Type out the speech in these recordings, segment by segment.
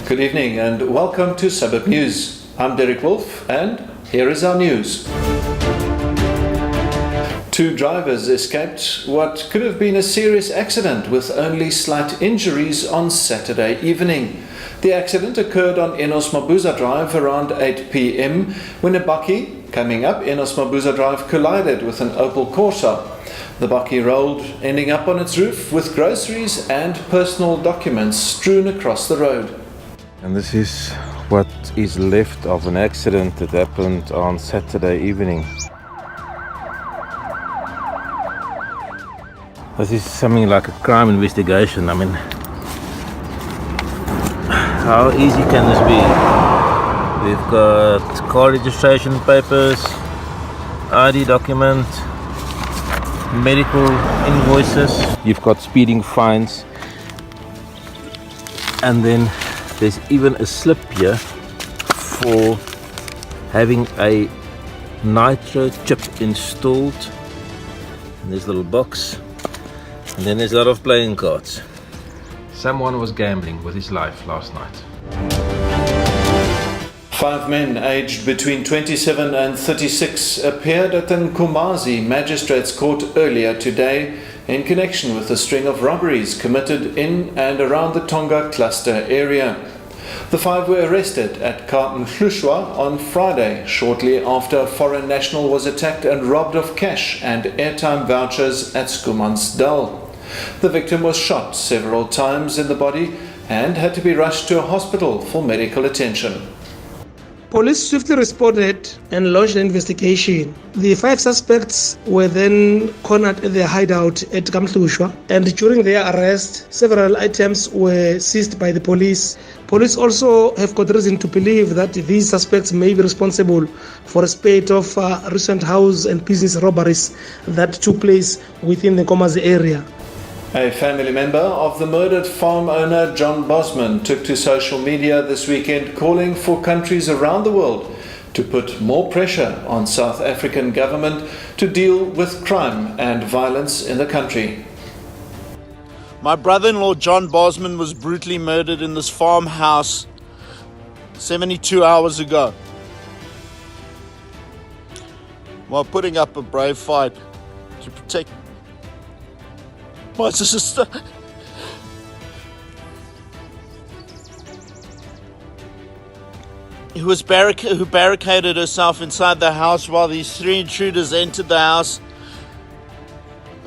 Good evening and welcome to Suburb.News. I'm Derek Wolf and here is our news. Two drivers escaped what could have been a serious accident with only slight injuries on Saturday evening. The accident occurred on Enos Mabuza Drive around 8 p.m. when a bakkie coming up Enos Mabuza Drive collided with an Opel Corsa. The bakkie rolled, ending up on its roof with groceries and personal documents strewn across the road. And this is what is left of an accident that happened on Saturday evening. This is something like a crime investigation. I mean, how easy can this be? We've got car registration papers, ID document, medical invoices, you've got speeding fines, and then there's even a slip here for having a nitro chip installed. And there's a little box, and then there's a lot of playing cards. Someone was gambling with his life last night. 5 men aged between 27 and 36 appeared at the Nkomazi Magistrates Court earlier today in connection with a string of robberies committed in and around the Tonga cluster area. The 5 were arrested at Mhlushwa on Friday, shortly after a foreign national was attacked and robbed of cash and airtime vouchers at Skumansdal. The victim was shot several times in the body and had to be rushed to a hospital for medical attention. Police swiftly responded and launched an investigation. The 5 suspects were then cornered at their hideout at Mhlushwa, and during their arrest, several items were seized by the police. Police also have got reason to believe that these suspects may be responsible for a spate of recent house and business robberies that took place within the Nkomazi area. A family member of the murdered farm owner John Bosman took to social media this weekend calling for countries around the world to put more pressure on South African government to deal with crime and violence in the country. My brother-in-law John Bosman was brutally murdered in this farmhouse 72 hours ago while putting up a brave fight to protect my sister. Who barricaded herself inside the house while these 3 intruders entered the house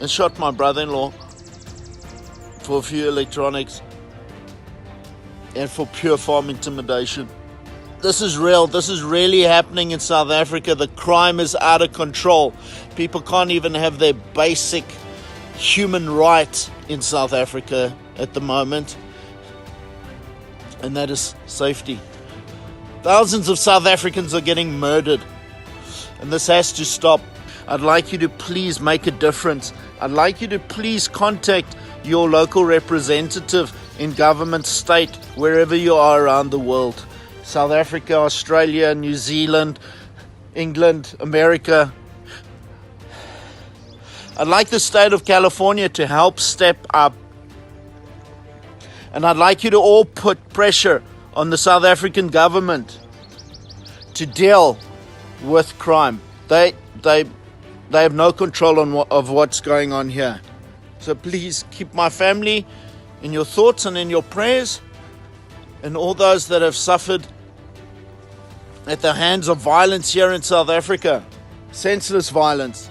and shot my brother-in-law for a few electronics and for pure farm intimidation. This is real. This is really happening in South Africa. The crime is out of control. People can't even have their basic human right in South Africa at the moment, and that is safety. Thousands of South Africans are getting murdered, and this has to stop. I'd like you to please make a difference. I'd like you to please contact your local representative in government, state, wherever you are around the world. South Africa, Australia, New Zealand, England, America. I'd like the state of California to help step up. And I'd like you to all put pressure on the South African government to deal with crime. They have no control of what's going on here. So please keep my family in your thoughts and in your prayers, and all those that have suffered at the hands of violence here in South Africa. Senseless violence.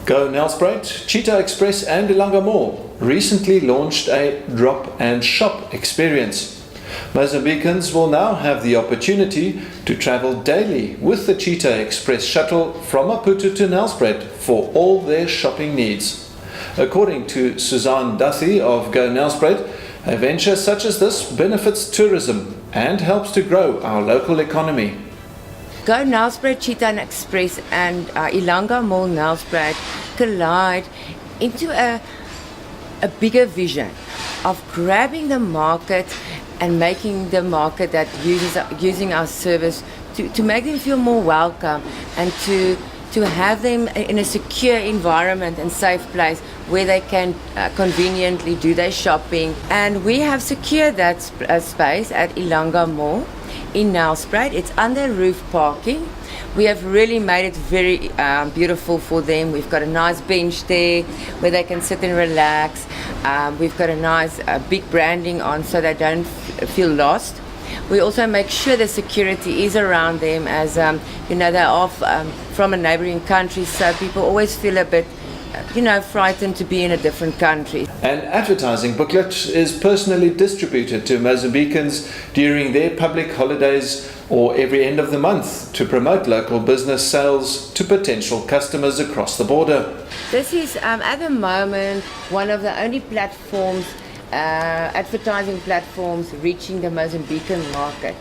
Go Nelspruit, Cheetah Express and Ilanga Mall recently launched a drop and shop experience. Mozambicans will now have the opportunity to travel daily with the Cheetah Express shuttle from Maputo to Nelspruit for all their shopping needs. According to Suzanne Duthie of Go Nelspruit, a venture such as this benefits tourism and helps to grow our local economy. Go Nelspruit, Cheetah Express and Ilanga Mall Nelspruit collide into a bigger vision of grabbing the market and making the market that using our service to make them feel more welcome and to to have them in a secure environment and safe place where they can conveniently do their shopping. And we have secured that space at Ilanga Mall in Nelspruit. It's under roof parking. We have really made it very beautiful for them. We've got a nice bench there where they can sit and relax. We've got a nice big branding on so they don't feel lost. We also make sure the security is around them, as they are from a neighboring country, so people always feel a bit frightened to be in a different country. An advertising booklet is personally distributed to Mozambicans during their public holidays or every end of the month to promote local business sales to potential customers across the border. This is at the moment one of the only platforms, advertising platforms, reaching the Mozambican market.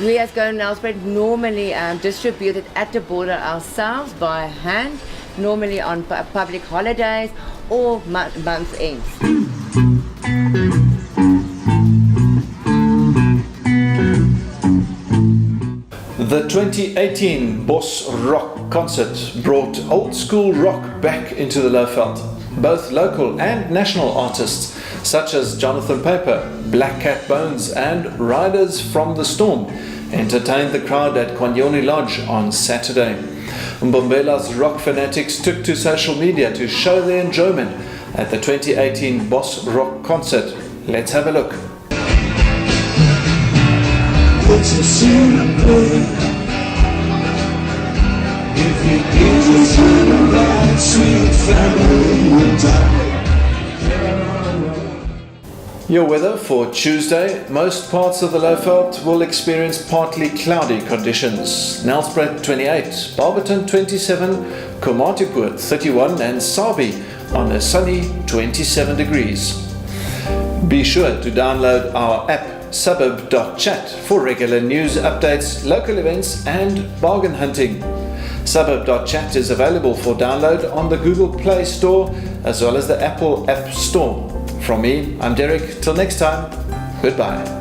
We as Go Nelspruit normally distribute it at the border ourselves by hand, normally on public holidays or month ends. The 2018 Boss Rock concert brought old school rock back into the Lowveld. Both local and national artists such as Jonathan Paper, Black Cat Bones and Riders from the Storm entertained the crowd at Kwanyoni Lodge on Saturday. Mbombela's rock fanatics took to social media to show their enjoyment at the 2018 Boss Rock concert. Let's have a look. What's a secret? If you give us a ride, sweet family will die. Your weather for Tuesday: most parts of the Lowveld will experience partly cloudy conditions. Nelspruit 28, Barberton 27, Komatipoort 31 and Sabi on a sunny 27 degrees. Be sure to download our app Suburb.chat for regular news updates, local events and bargain hunting. Suburb.chat is available for download on the Google Play Store as well as the Apple App Store. From me, I'm Derek. Till next time, goodbye.